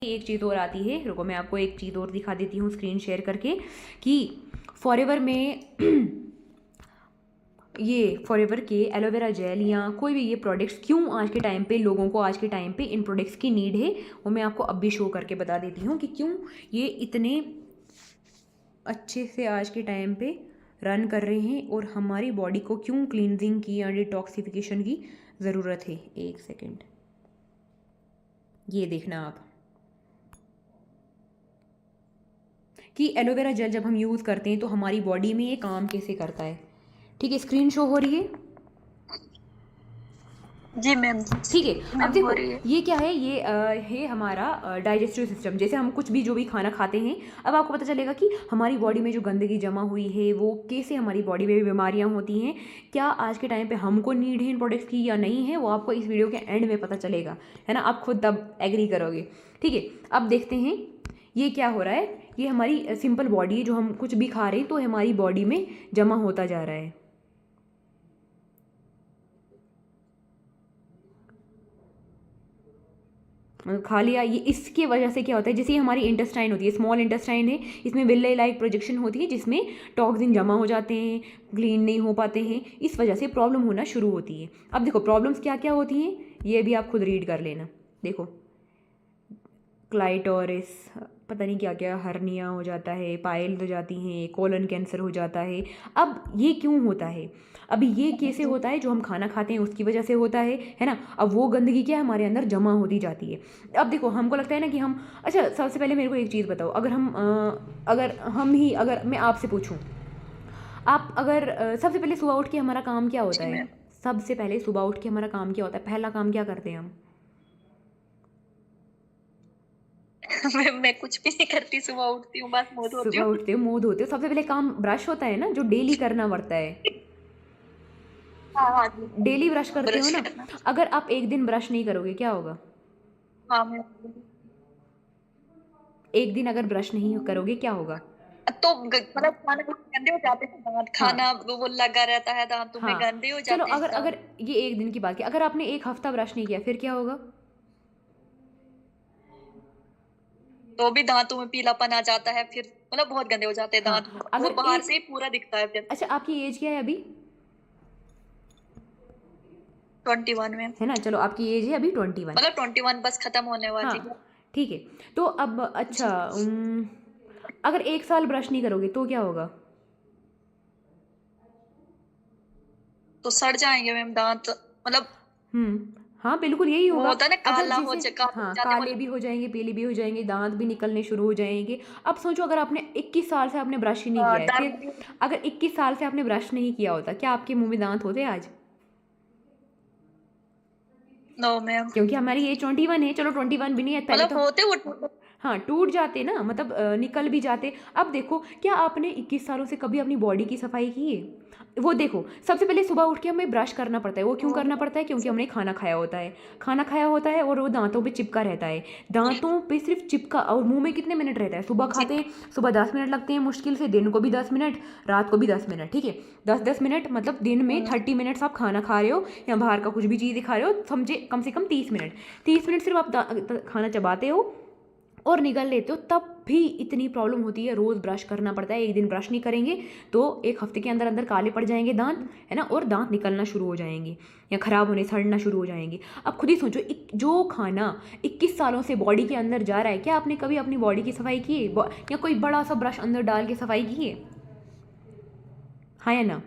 एक चीज़ और आती है, रुको मैं आपको एक चीज़ और दिखा देती हूँ स्क्रीन शेयर करके कि फॉरएवर में ये फॉरएवर के एलोवेरा जेल या कोई भी ये प्रोडक्ट्स क्यों आज के टाइम पे लोगों को आज के टाइम पे इन प्रोडक्ट्स की नीड है, वो मैं आपको अब भी शो करके बता देती हूँ कि क्यों ये इतने अच्छे से आज के टाइम पे रन कर रहे हैं और हमारी बॉडी को क्यों क्लींजिंग की या डिटॉक्सिफिकेशन की ज़रूरत है। एक सेकेंड, ये देखना आप कि एलोवेरा जेल जब हम यूज़ करते हैं तो हमारी बॉडी में ये काम कैसे करता है। ठीक है, स्क्रीन शो हो रही है? जी मैम। ठीक है, अब देखो ये क्या है, ये है हमारा डाइजेस्टिव सिस्टम। जैसे हम कुछ भी जो भी खाना खाते हैं, अब आपको पता चलेगा कि हमारी बॉडी में जो गंदगी जमा हुई है वो कैसे हमारी बॉडी में बीमारियां होती हैं। क्या आज के टाइम पे हमको नीड है इन प्रोडक्ट्स की या नहीं है, वो आपको इस वीडियो के एंड में पता चलेगा, है ना। आप खुद तब एग्री करोगे। ठीक है, अब देखते हैं ये क्या हो रहा है। ये हमारी सिंपल बॉडी है, जो हम कुछ भी खा रहे हैं तो हमारी बॉडी में जमा होता जा रहा है। खा लिया, ये इसके वजह से क्या होता है, जैसे हमारी इंटेस्टाइन होती है, स्मॉल इंटेस्टाइन है, इसमें विल्ले लाइक प्रोजेक्शन होती है जिसमें टॉक्सिन जमा हो जाते हैं, क्लीन नहीं हो पाते हैं, इस वजह से प्रॉब्लम होना शुरू होती है। अब देखो प्रॉब्लम्स क्या क्या होती हैं, ये भी आप खुद रीड कर लेना। देखो क्लाइटोरिस, पता नहीं क्या क्या, हर्निया हो जाता है, पाइल हो जाती हैं, कोलन कैंसर हो जाता है। अब ये क्यों होता है, अभी ये कैसे होता है, जो हम खाना खाते हैं उसकी वजह से होता है ना। अब वो गंदगी क्या है हमारे अंदर जमा होती जाती है। अब देखो हमको लगता है ना कि हम, अच्छा सबसे पहले मेरे को एक चीज़ बताओ, अगर मैं आपसे पूछूं, आप अगर सबसे पहले सुबह उठ के हमारा काम क्या होता है, सबसे पहले सुबह उठ के हमारा काम क्या होता है, पहला काम क्या करते हैं हम? मैं कुछ भी नहीं करती, सुबह उठती हूँ बस मुंह धोती सुबह हूँ। उठते हो, मुंह धोते हो, सबसे पहले काम ब्रश होता है ना, जो डेली करना पड़ता है। हाँ हाँ डेली ब्रश करते हो ब्रश ना। करना। अगर आप एक दिन ब्रश नहीं करोगे क्या होगा? हाँ मैं एक दिन अगर ब्रश नहीं करोगे क्या होगा? तो मतलब खाना गंदे हो जाते हैं दांत, हाँ खाना वो लगा रहता है दांतों में, हाँ, गंदे हो चलो जाते हैं अगर दांत। अगर ये एक दिन की बात की, अगर आपने एक हफ्ता ब्रश नहीं किया फिर क्या होगा? तो भी दांतों में पीलापन आ जाता है, फिर मतलब बहुत गंदे हो जाते हैं हाँ, दांत, वो अगर बाहर एक, से ही पूरा दिखता है फिर। अच्छा आपकी एज क्या है अभी? 21 में, है ना, चलो आपकी एज है अभी 21। मतलब 21 बस खत्म होने वाली है। हाँ ठीक है, तो अब अच्छा जी। अगर एक साल ब्रश नहीं करोगे तो क्या होगा? तो सड़ जाएंगे मैम दांत, मतलब हाँ बिल्कुल यही वो होगा। होता है ना, अगर काला जैसे, काले हो हाँ जाते हैं काले भी हो जाएंगे, पीले भी हो जाएंगे, दांत भी निकलने शुरू हो जाएंगे। अब सोचो अगर आपने 21 साल से आपने ब्रश ही नहीं किया है, दर्द फिर भी। अगर 21 साल से आपने ब्रश नहीं किया होता, क्या आपके मुंह में दांत होते आज? नो मैम, क्योंकि हमारी एज 21 है, चलो 21 भी नहीं है पहले मतलब तो, होते वो। हाँ टूट जाते ना, मतलब निकल भी जाते। अब देखो क्या आपने 21 सालों से कभी अपनी बॉडी की सफाई की है? वो देखो सबसे पहले सुबह उठ के हमें ब्रश करना पड़ता है, वो क्यों करना पड़ता है, क्योंकि हमने खाना खाया होता है, खाना खाया होता है और वो दांतों पे चिपका रहता है, दांतों पे सिर्फ चिपका, और मुंह में कितने मिनट रहता है, सुबह खाते हैं, सुबह 10 मिनट लगते हैं मुश्किल से, दिन को भी 10 मिनट, रात को भी 10 मिनट, ठीक है 10-10 मिनट, मतलब दिन में 30 मिनट्स आप खाना खा रहे हो या बाहर का कुछ भी चीज़ खा रहे हो, समझे कम से कम 30 मिनट, 30 मिनट सिर्फ आप खाना चबाते हो और निगल लेते हो, तब भी इतनी प्रॉब्लम होती है, रोज़ ब्रश करना पड़ता है। एक दिन ब्रश नहीं करेंगे तो एक हफ्ते के अंदर अंदर काले पड़ जाएंगे दांत, है ना, और दांत निकलना शुरू हो जाएंगे या ख़राब होने सड़ना शुरू हो जाएंगे। अब खुद ही सोचो, जो खाना 21 सालों से बॉडी के अंदर जा रहा है, क्या आपने कभी अपनी बॉडी की सफाई की है, या कोई बड़ा सा ब्रश अंदर डाल के सफाई की है? हाँ या ना?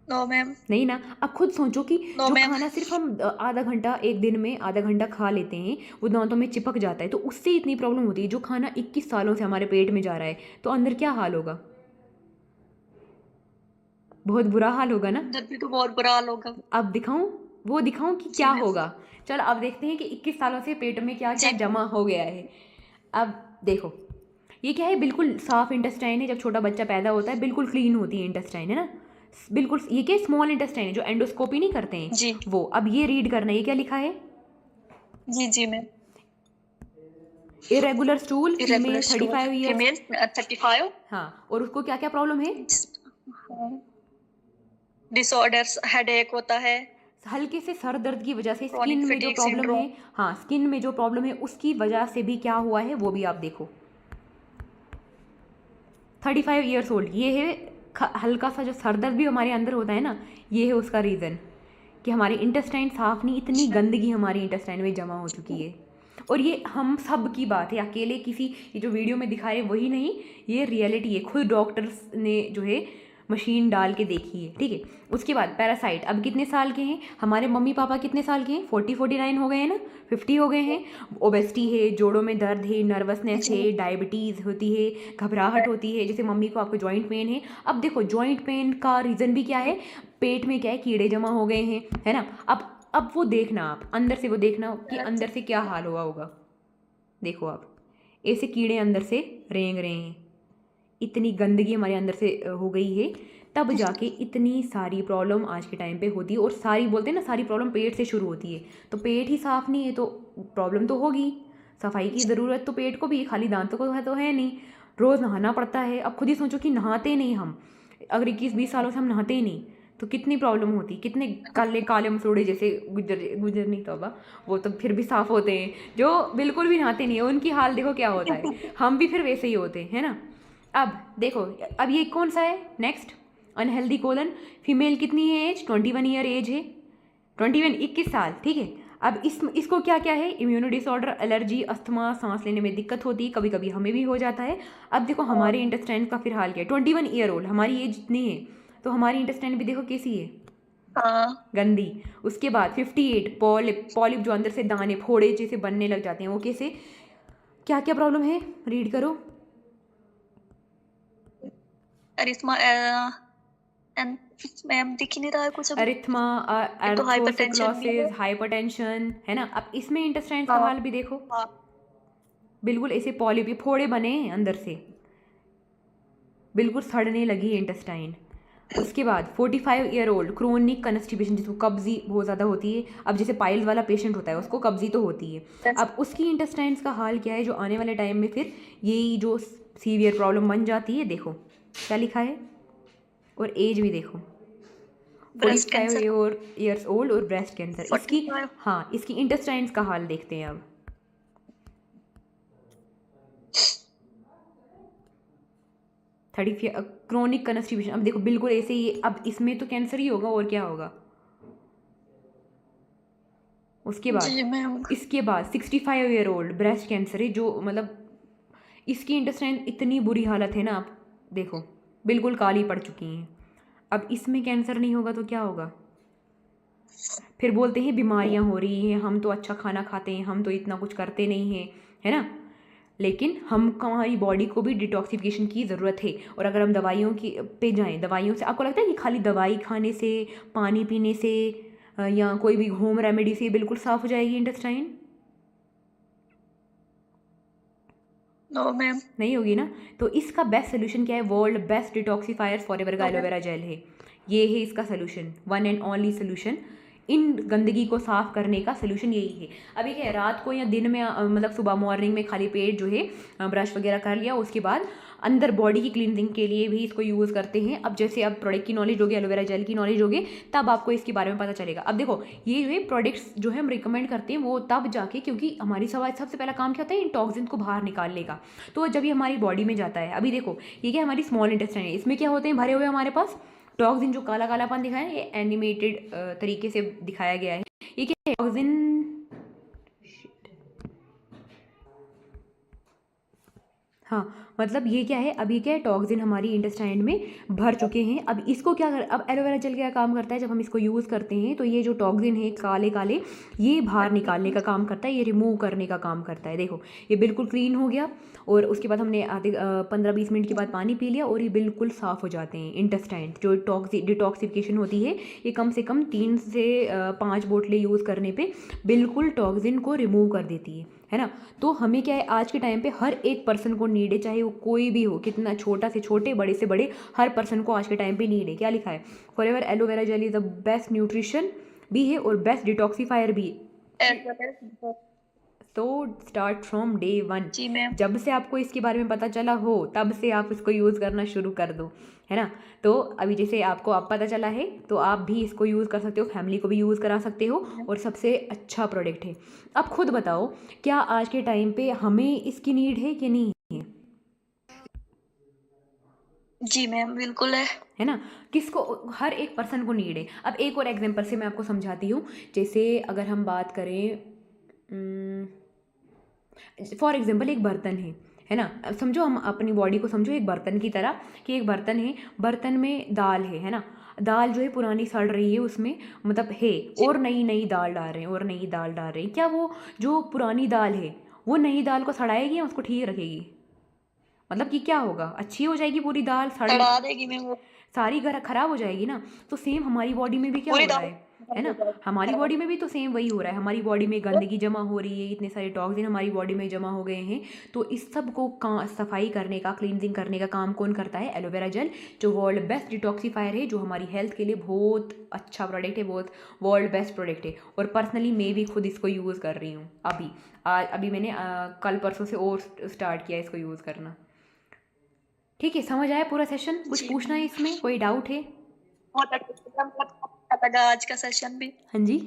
No ma'am. नहीं ना। अब खुद सोचो कि नो जो मैम। खाना सिर्फ हम आधा घंटा, एक दिन में आधा घंटा खा लेते हैं, वो दांतों में चिपक जाता है, तो उससे इतनी प्रॉब्लम होती है। जो खाना 21 सालों से हमारे पेट में जा रहा है, तो अंदर क्या हाल होगा? बहुत बुरा हाल होगा ना। अंदर भी तो बहुत बुरा हाल होगा। अब दिखाऊं, वो दिखाऊं कि जी क्या मैम। होगा? चलो अब देखते हैं कि 21 सालों से पेट में क्या क्या जी जमा हो गया है। अब देखो ये क्या है, बिल्कुल साफ इंटेस्टाइन है, जब छोटा बच्चा पैदा होता है बिल्कुल क्लीन होती है इंटेस्टाइन, है ना, बिल्कुल। ये क्या स्मॉल इंटेस्टाइन है, जो एंडोस्कोपी नहीं करते हैं जी वो। अब ये रीड करना, ये क्या लिखा है, जी जी ma'am. Irregular stool, irregular female stool, 35 years. Female 35। हाँ, और उसको क्या क्या प्रॉब्लम है? डिसऑर्डर्स, हेडेक होता है। हल्के से सर दर्द की वजह से Chronic स्किन में जो fatigue प्रॉब्लम है, syndrome. हाँ स्किन में जो प्रॉब्लम है उसकी वजह से भी क्या हुआ है वो भी आप देखो। 35 ईयर्स ओल्ड, ये है हल्का सा जो सर दर्द भी हमारे अंदर होता है ना, ये है उसका रीज़न कि हमारी इंटेस्टाइन साफ नहीं, इतनी अच्छा. गंदगी हमारी इंटेस्टाइन में जमा हो चुकी है। और ये हम सब की बात है, अकेले किसी ये जो वीडियो में दिखा रहे वही नहीं, ये रियलिटी है, खुद डॉक्टर्स ने जो है मशीन डाल के देखी है, ठीक है। उसके बाद पैरासाइट, अब कितने साल के हैं हमारे मम्मी पापा, कितने साल के हैं, 40-49 हो गए हैं ना, 50 हो गए हैं। ओबेसिटी है, जोड़ों में दर्द है, नर्वसनेस जी. है, डायबिटीज़ होती है, घबराहट होती है, जैसे मम्मी को आपको जॉइंट पेन है। अब देखो जॉइंट पेन का रीज़न भी क्या है, पेट में क्या है, कीड़े जमा हो गए हैं, है ना। अब वो देखना, आप अंदर से वो देखना कि अंदर से क्या हाल हुआ होगा। देखो आप, ऐसे कीड़े अंदर से रेंग रहे हैं, इतनी गंदगी हमारे अंदर से हो गई है, तब जाके इतनी सारी प्रॉब्लम आज के टाइम पे होती है। और सारी बोलते हैं ना, सारी प्रॉब्लम पेट से शुरू होती है, तो पेट ही साफ़ नहीं है तो प्रॉब्लम तो होगी। सफाई की ज़रूरत तो पेट को भी, खाली दांतों को तो है नहीं। रोज़ नहाना पड़ता है, अब खुद ही सोचो कि नहाते नहीं हम, अगर 21-20 सालों से हम नहाते ही नहीं तो कितनी प्रॉब्लम होती, कितने काले काले मसोड़े जैसे गुजर नहीं तौबा, वो तो फिर भी साफ़ होते हैं, जो बिल्कुल भी नहाते नहीं है उनकी हाल देखो क्या होता है, हम भी फिर वैसे ही होते हैं ना। अब देखो, अब ये कौन सा है नेक्स्ट, अनहेल्दी कोलन, फीमेल कितनी है एज, 21 ईयर एज है, 21 साल, ठीक है। अब इसको क्या क्या है, इम्यूनो डिसऑर्डर, एलर्जी, अस्थमा, सांस लेने में दिक्कत होती है, कभी कभी हमें भी हो जाता है। अब देखो हमारे इंटेस्टाइन का फिर हाल क्या है, 21 ईयर ओल्ड, हमारी एज जितनी है, तो हमारी इंटेस्टाइन भी देखो कैसी है, हाँ. गंदी। उसके बाद 58, पॉलिप जो अंदर से दाने फोड़े जैसे बनने लग जाते हैं, वो कैसे, क्या क्या प्रॉब्लम है, रीड करो। अरिथमा एंड मैम दिख ही नहीं रहा है कुछ अभी. अरिथमा, एक तो हाइपरटेंशन भी है. अर्थ्रोसिक्लोसिस, हाइपरटेंशन, है ना। अब इसमें इंटेस्टाइन का हाँ. हाल भी देखो, हाँ. बिल्कुल ऐसे पॉलिप, ये फोड़े बने हैं अंदर से, बिल्कुल सड़ने लगी इंटेस्टाइन। उसके बाद 45 ईयर ओल्ड, क्रोनिक कन्स्टिपेशन, जिसको कब्जी बहुत ज़्यादा होती है। अब जैसे पाइल्स वाला पेशेंट होता है उसको कब्जी तो होती है, अब उसकी इंटेस्टाइन्स का हाल क्या है, जो आने वाले टाइम में फिर यही जो सीवियर प्रॉब्लम बन जाती है। देखो क्या लिखा है, और एज भी देखो, ब्रेस्ट 45 कैंसर. ईयर्स ओल्ड और ब्रेस्ट कैंसर। इसकी 45. हाँ, इसकी इंटेस्टाइन्स का हाल देखते हैं अब। क्रोनिक कन्स्टिपेशन, अब देखो बिल्कुल ऐसे ही, अब इसमें तो कैंसर ही होगा और क्या होगा। उसके बाद जी मैम. इसके बाद 65 ईयर ओल्ड, ब्रेस्ट कैंसर है, जो मतलब इसकी इंटेस्टाइन इतनी बुरी हालत है ना, आप देखो बिल्कुल काली पड़ चुकी हैं। अब इसमें कैंसर नहीं होगा तो क्या होगा, फिर बोलते हैं बीमारियां हो रही हैं, हम तो अच्छा खाना खाते हैं, हम तो इतना कुछ करते नहीं हैं, है ना। लेकिन हम, हमारी बॉडी को भी डिटॉक्सिफिकेशन की ज़रूरत है। और अगर हम दवाइयों की पे जाएं, दवाइयों से आपको लगता है कि खाली दवाई खाने से, पानी पीने से, या कोई भी होम रेमेडी से बिल्कुल साफ़ हो जाएगी इंटेस्टाइन, नो मैम. नहीं होगी ना। तो इसका बेस्ट सोल्यूशन क्या है, वर्ल्ड बेस्ट डिटॉक्सिफायर फॉरएवर का एलोवेरा जेल है। ये है इसका solution, one and only solution, इन गंदगी को साफ़ करने का सोल्यूशन यही है। अभी क्या है, रात को या दिन में मतलब सुबह मॉर्निंग में खाली पेट जो है ब्रश वगैरह कर लिया, उसके बाद अंदर बॉडी की क्लींजिंग के लिए भी इसको यूज़ करते हैं। अब जैसे अब प्रोडक्ट की नॉलेज होगी, एलोवेरा जेल की नॉलेज होगी, तब आपको इसके बारे में पता चलेगा। अब देखो ये जो है प्रोडक्ट्स जो है हम रिकमेंड करते हैं वो तब जाके, क्योंकि हमारी सबसे पहला काम क्या होता है, इन टॉक्सिन को बाहर निकालने का। तो जब ये हमारी बॉडी में जाता है, अभी देखो ये क्या हमारी स्मॉल इंटेस्टाइन है, इसमें क्या होते हैं भरे हुए हमारे पास टॉक्सिन, जो काला कालापन दिखाया है, ये एनिमेटेड तरीके से दिखाया गया है। ये क्या है, टॉक्सिन, हाँ मतलब ये क्या है, अभी क्या है, टॉक्सिन हमारी इंटेस्टाइन में भर चुके हैं। अब इसको क्या कर, अब एलोवेरा जेल क्या काम करता है, जब हम इसको यूज़ करते हैं तो ये जो टॉक्सिन है काले काले, ये बाहर निकालने का काम करता है, ये रिमूव करने का काम करता है। देखो ये बिल्कुल क्लीन हो गया, और उसके बाद हमने आधे 15-20 मिनट के बाद पानी पी लिया, और ये बिल्कुल साफ़ हो जाते हैं इंटेस्टाइन। जो डिटॉक्सिफिकेशन होती है, ये कम से कम 3 से 5 बोतलें यूज़ करने पे बिल्कुल टॉक्सिन को रिमूव कर देती है ना। तो हमें क्या है, आज के टाइम पे हर एक पर्सन को नीड है, चाहे वो कोई भी हो, कितना छोटा से छोटे, बड़े से बड़े, हर पर्सन को आज के टाइम पे नीड है। क्या लिखा है, forever aloe vera gel is the best nutrition भी है और बेस्ट डिटॉक्सिफायर भी है। तो स्टार्ट फ्रॉम डे 1, जी मैम। जब से आपको इसके बारे में पता चला हो तब से आप इसको यूज़ करना शुरू कर दो, है ना। तो अभी जैसे आपको अब पता चला है तो आप भी इसको यूज़ कर सकते हो, फैमिली को भी यूज़ करा सकते हो, और सबसे अच्छा प्रोडक्ट है। अब खुद बताओ, क्या आज के टाइम पे हमें इसकी नीड है कि नहीं है? जी मैम, बिल्कुल है ना। किसको, हर एक पर्सन को नीड है। अब एक और एग्जांपल से मैं आपको समझाती हूँ। जैसे अगर हम बात करें, फॉर एग्जांपल एक बर्तन है ना। अब समझो, हम अपनी बॉडी को समझो एक बर्तन की तरह, कि एक बर्तन है, बर्तन में दाल है ना। दाल जो है पुरानी सड़ रही है उसमें, मतलब है, जी। और नई नई दाल डाल रहे हैं, और नई दाल डाल रहे हैं। क्या वो जो पुरानी दाल है वो नई दाल को सड़ाएगी या उसको ठीक रखेगी? मतलब कि क्या होगा, अच्छी हो जाएगी पूरी दाल, सड़ी सड़ा देगी मैम वो। सारी घर खराब हो जाएगी ना। तो सेम हमारी बॉडी में भी क्या पूरी हो रहा दाल है खराब हो ना। जाएगी, हमारी खराब। बॉडी में भी तो सेम वही हो रहा है। हमारी बॉडी में गंदगी जमा हो रही है, इतने सारे टॉक्सिन हमारी बॉडी में जमा हो गए हैं। तो इस सब को सफाई करने का, क्लींजिंग करने का काम कौन करता है? एलोवेरा जेल, जो वर्ल्ड बेस्ट डिटॉक्सीफायर है, जो हमारी हेल्थ के लिए बहुत अच्छा प्रोडक्ट है, बहुत वर्ल्ड बेस्ट प्रोडक्ट है। और पर्सनली मैं भी खुद इसको यूज़ कर रही हूँ अभी। आज अभी मैंने कल परसों से और स्टार्ट किया इसको यूज़ करना। ठीक है, समझ आया पूरा सेशन? कुछ जी पूछना है मैम, इसमें, कोई डाउट है? बहुत अच्छा लगा आज का सेशन भी। हाँ जी।